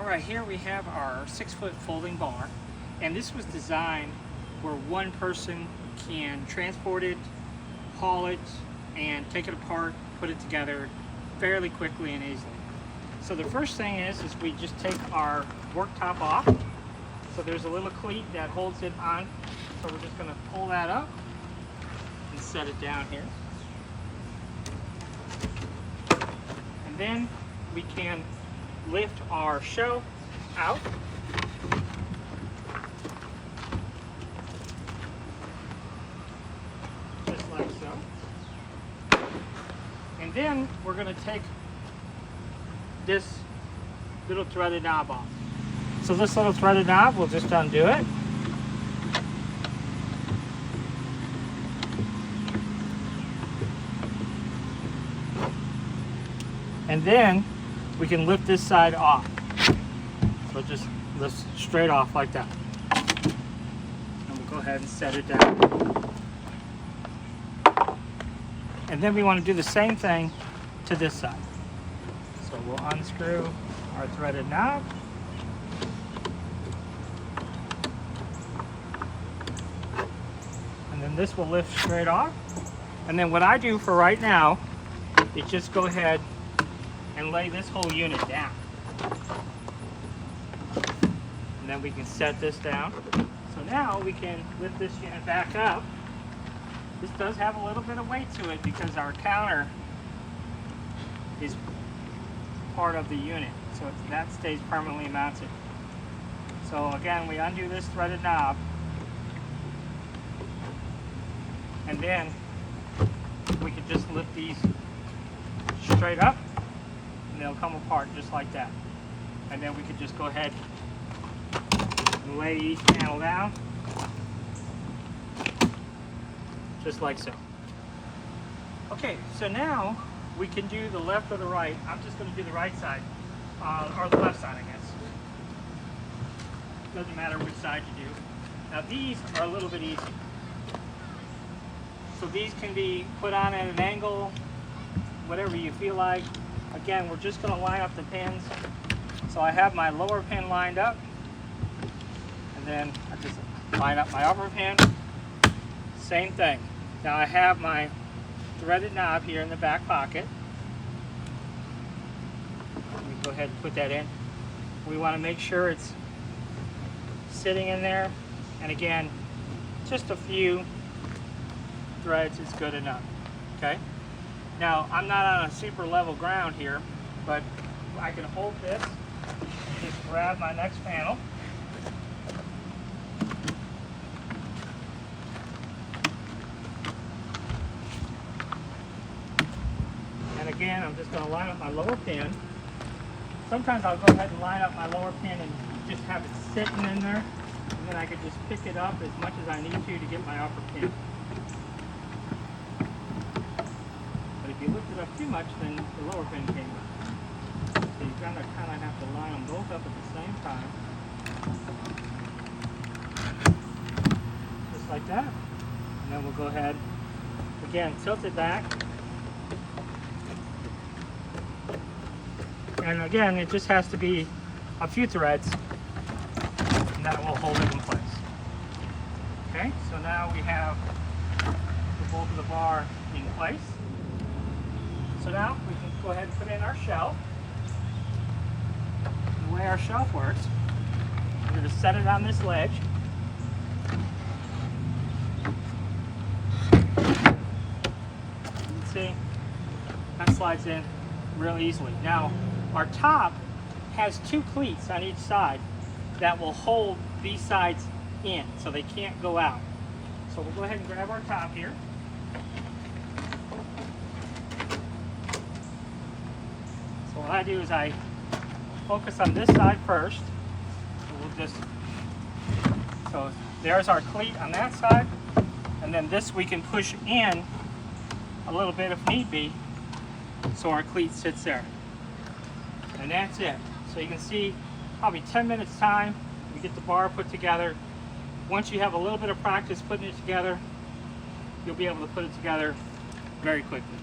Alright, here we have our 6-foot folding bar, and this was designed where one person can transport it, haul it, and take it apart, put it together fairly quickly and easily. So the first thing is we just take our worktop off. So there's a little cleat that holds it on, so we're just going to pull that up and set it down here. And then we can lift our shelf out. Just like so. And then we're going to take this little threaded knob off. So this little threaded knob, we'll just undo it. And then we can lift this side off. So it just lifts straight off like that. And we'll go ahead and set it down. And then we want to do the same thing to this side. So we'll unscrew our threaded knob. And then this will lift straight off. And then what I do for right now is just go ahead and lay this whole unit down. And then we can set this down. So now we can lift this unit back up. This does have a little bit of weight to it because our counter is part of the unit. So that stays permanently mounted. So again, we undo this threaded knob. And then we can just lift these straight up. And they'll come apart just like that. And then we could just go ahead and lay each panel down just like so. Okay, so now we can do the left or the right. I'm just going to do the right side, or the left side, I guess. Doesn't matter which side you do. Now these are a little bit easier. So these can be put on at an angle, whatever you feel like. Again, we're just going to line up the pins. So I have my lower pin lined up, and then I just line up my upper pin. Same thing. Now I have my threaded knob here in the back pocket. Let me go ahead and put that in. We want to make sure it's sitting in there. And again, just a few threads is good enough. Okay? Now, I'm not on a super level ground here, but I can hold this, just grab my next panel. And again, I'm just going to line up my lower pin. Sometimes I'll go ahead and line up my lower pin and just have it sitting in there, and then I can just pick it up as much as I need to get my upper pin. If you lift it up too much, then the lower pin came up. So you're going to kind of have to line them both up at the same time. Just like that. And then we'll go ahead, again, tilt it back. And again, it just has to be a few threads, and that will hold it in place. Okay, so now we have the bolt of the bar in place. So now we can go ahead and put in our shelf. The way our shelf works, we're going to set it on this ledge. You can see that slides in real easily. Now our top has two cleats on each side that will hold these sides in so they can't go out. So we'll go ahead and grab our top here. So what I do is I focus on this side first. So we'll just, so there's our cleat on that side, and then this we can push in a little bit if need be, so our cleat sits there. And that's it. So you can see probably 10 minutes time, we get the bar put together. Once you have a little bit of practice putting it together, you'll be able to put it together very quickly.